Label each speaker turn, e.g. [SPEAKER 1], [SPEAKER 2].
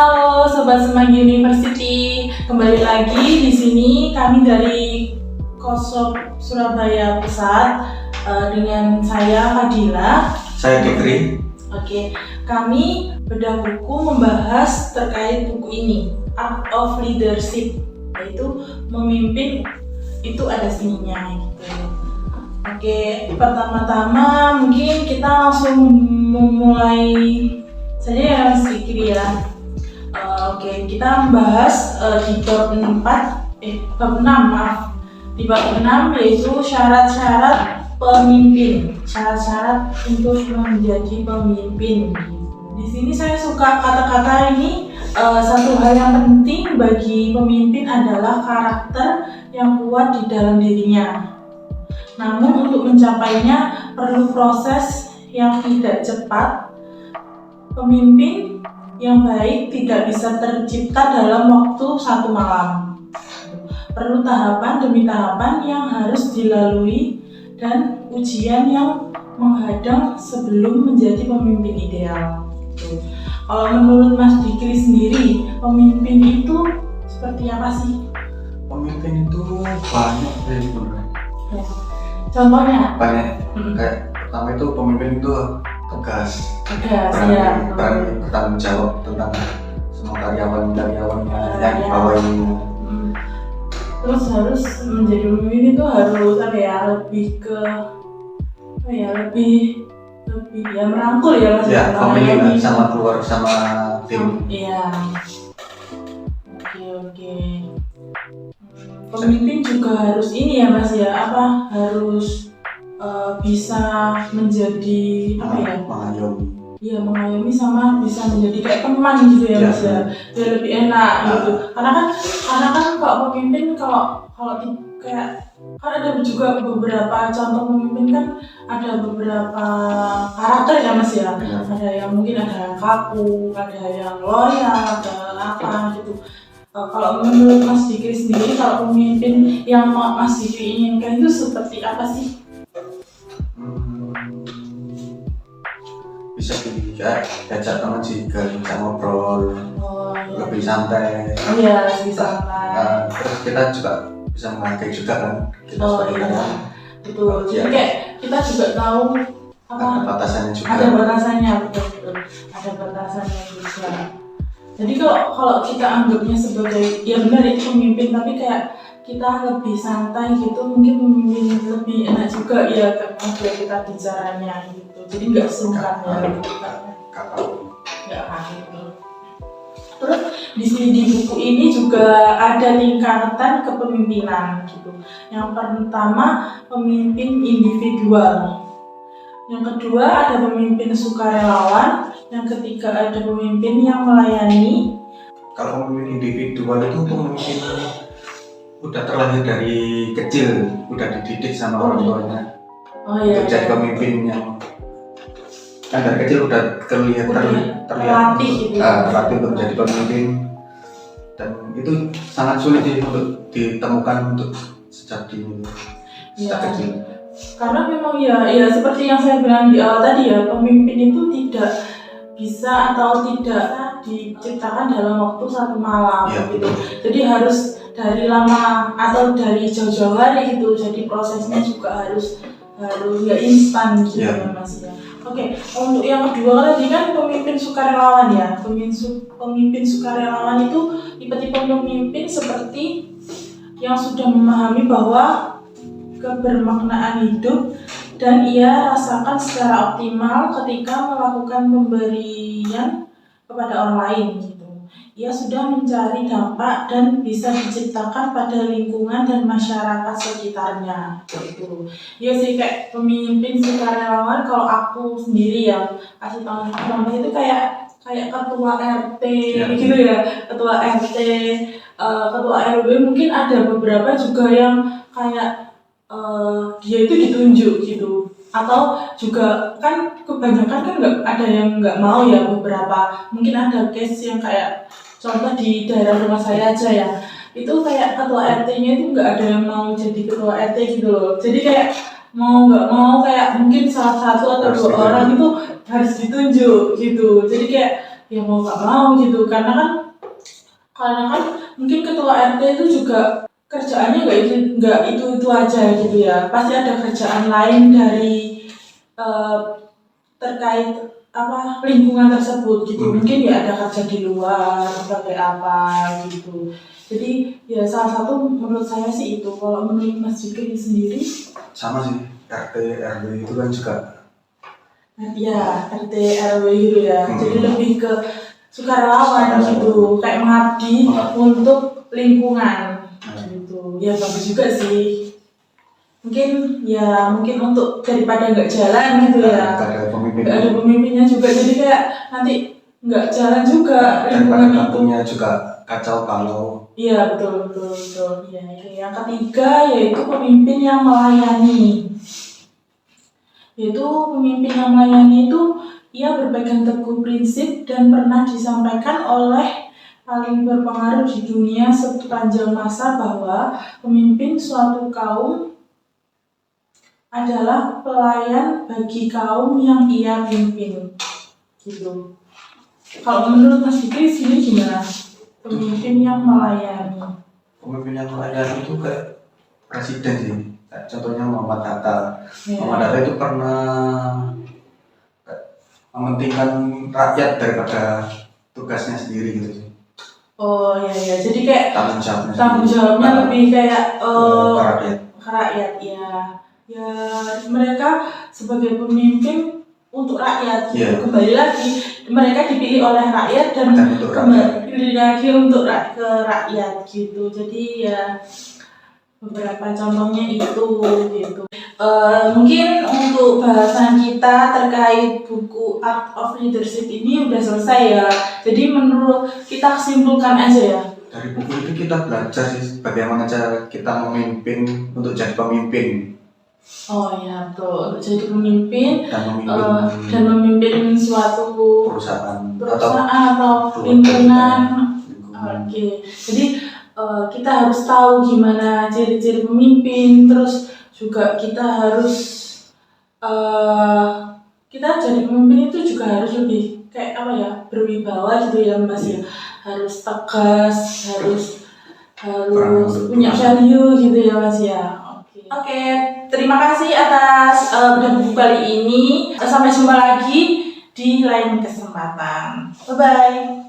[SPEAKER 1] Halo Sobat Semanggi University, kembali lagi di sini kami dari Kosop Surabaya Pusat dengan saya Fadila.
[SPEAKER 2] Saya Fikri.
[SPEAKER 1] Oke, kami bedah buku membahas terkait buku ini, Art of Leadership, yaitu memimpin itu ada seninya gitu. Oke, pertama-tama mungkin kita langsung memulai saja ya Mas Fikri ya. Oke, kita membahas di bab 6 maaf. Di bab 6 yaitu syarat-syarat pemimpin, syarat-syarat untuk menjadi pemimpin. Di sini saya suka kata-kata ini, satu hal yang penting bagi pemimpin adalah karakter yang kuat di dalam dirinya. Namun untuk mencapainya perlu proses yang tidak cepat. Pemimpin yang baik tidak bisa tercipta dalam waktu satu malam. Perlu tahapan demi tahapan yang harus dilalui dan ujian yang menghadang sebelum menjadi pemimpin ideal. Kalau menurut Mas Dikri sendiri, pemimpin itu seperti apa sih?
[SPEAKER 2] Pemimpin itu banyak sih sebenarnya.
[SPEAKER 1] Ya. Contohnya?
[SPEAKER 2] Banyak. Kayak pertama itu pemimpin itu tegas,
[SPEAKER 1] ya.
[SPEAKER 2] berani bertanggung jawab tentang semua karyawannya yang dibawahinya.
[SPEAKER 1] Terus harus menjadi pemimpin itu harus lebih ya merangkul ya Mas.
[SPEAKER 2] Ya, pemimpin sama keluarga sama tim.
[SPEAKER 1] Iya. Oke. Pemimpin juga harus ini ya Mas ya, harus bisa menjadi
[SPEAKER 2] mengayomi.
[SPEAKER 1] Iya, mengayomi sama bisa menjadi kayak teman gitu ya Mas ya. Biar lebih enak gitu. Karena kan kalau pemimpin kalau kayak kan ada juga beberapa contoh pemimpin kan ada beberapa karakter ya Mas ya. Ada yang mungkin ada yang kaku, ada yang loyal, ada apa gitu. Kalau menurut Mas Dikri sendiri, kalau pemimpin yang Mas Dikri inginkan itu seperti apa sih?
[SPEAKER 2] Bisa diajak teman juga, bisa ngobrol, lebih santai.
[SPEAKER 1] Iya, lebih santai.
[SPEAKER 2] Terus kita juga bisa menghargai juga kan kita sebagai karyawan.
[SPEAKER 1] Betul. Jadi kayak kita juga tahu
[SPEAKER 2] ada batasannya juga.
[SPEAKER 1] Ada batasannya, betul. Ada batasannya juga. Jadi kalau kita anggapnya sebagai ya benar itu pemimpin, tapi kayak kita lebih santai gitu, mungkin pemimpin lebih enak juga ya kalau kita bicaranya gitu. Jadi nggak sungkan ya gitu kan. Nggak gitu. Terus di buku ini juga ada tingkatan kepemimpinan gitu. Yang pertama pemimpin individual. Yang kedua ada pemimpin sukarelawan. Yang ketiga ada pemimpin yang melayani.
[SPEAKER 2] Kalau pemimpin individual itu pemimpin udah terlahir dari kecil, udah dididik sama orang tuanya. Untuk jadi pemimpin yang dari kecil udah terlihat terlatih untuk menjadi pemimpin, dan itu sangat sulit untuk ditemukan untuk sejak kecil.
[SPEAKER 1] Karena memang ya seperti yang saya bilang di awal tadi ya, pemimpin itu tidak bisa atau tidak diciptakan dalam waktu satu malam gitu. Jadi harus dari lama atau dari jauh-jauh hari gitu. Jadi prosesnya juga harus ya instan gitu ya Mas ya. Oke, untuk yang kedua tadi kan pemimpin sukarelawan ya. Pemimpin sukarelawan itu tipe-tipe pemimpin seperti yang sudah memahami bahwa kebermaknaan hidup dan ia rasakan secara optimal ketika melakukan pemberian kepada orang lain gitu. Ia sudah mencari dampak dan bisa diciptakan pada lingkungan dan masyarakat sekitarnya gitu. Iya sih, kayak pemimpin sukarelawan kalau aku sendiri ya kasih tahu contoh itu kayak ketua RT gitu ya, ketua RT, ketua RW, mungkin ada beberapa juga yang kayak dia itu ditunjuk gitu, atau juga kan kebanyakan kan nggak ada yang nggak mau ya, beberapa mungkin ada case yang kayak contoh di daerah rumah saya aja ya, itu kayak ketua RT-nya itu nggak ada yang mau jadi ketua RT gitu loh. Jadi kayak mau nggak mau kayak mungkin salah satu atau dua orang itu harus ditunjuk gitu. Jadi kayak ya mau nggak mau gitu, karena kan mungkin ketua RT itu juga kerjaannya nggak itu aja gitu ya, pasti ada kerjaan lain dari terkait lingkungan tersebut gitu. Mungkin ya ada kerja di luar sebagai apa gitu. Jadi ya salah satu menurut saya sih itu. Kalau menurut Mas Jikri sendiri?
[SPEAKER 2] Sama sih, RT RW itu kan juga
[SPEAKER 1] ya RT RW gitu ya. Jadi lebih ke sukarelawan gitu, kayak mengabdi untuk lingkungan gitu. Ya bagus juga sih. Mungkin untuk daripada nggak jalan gitu ya, nggak ada pemimpinnya juga, jadi kayak nanti nggak jalan juga
[SPEAKER 2] daripada
[SPEAKER 1] lingkungan itu.
[SPEAKER 2] kampungnya juga kacau kalau.
[SPEAKER 1] Iya betul. Ya, yang ketiga yaitu pemimpin yang melayani. Yaitu pemimpin yang melayani itu ia berpegang teguh prinsip dan pernah disampaikan oleh paling berpengaruh di dunia sepanjang masa bahwa pemimpin suatu kaum adalah pelayan bagi kaum yang ia pimpin gitu. Kalau menurut Mas Fikri sini gimana? Pemimpin yang melayani.
[SPEAKER 2] Pemimpin yang melayani itu kayak presiden sih. Contohnya Muhammad Hatta. Muhammad Hatta itu pernah mementingkan rakyat daripada tugasnya sendiri gitu sih.
[SPEAKER 1] Oh iya, jadi kayak
[SPEAKER 2] tanggung
[SPEAKER 1] jawabnya lebih kayak
[SPEAKER 2] ke
[SPEAKER 1] rakyat ya. Ya mereka sebagai pemimpin untuk rakyat gitu. Kembali lagi mereka dipilih oleh rakyat dan kembali lagi untuk ke rakyat gitu. Jadi ya beberapa contohnya itu gitu. Mungkin untuk bahasan kita terkait buku Art of Leadership ini udah selesai ya. Jadi menurut kita simpulkan aja ya.
[SPEAKER 2] Dari buku itu kita belajar sih bagaimana cara kita memimpin untuk jadi pemimpin.
[SPEAKER 1] Oh ya betul, untuk jadi pemimpin dan memimpin suatu perusahaan atau lingkungan. Oke. Jadi kita harus tahu gimana ciri-ciri pemimpin, terus juga kita harus kita jadi pemimpin itu juga harus lebih kayak berwibawa gitu ya Mas ya. Harus tegas, harus punya value gitu ya Mas ya. Oke, terima kasih atas buku kali ini. Sampai jumpa lagi di lain kesempatan. Bye-bye.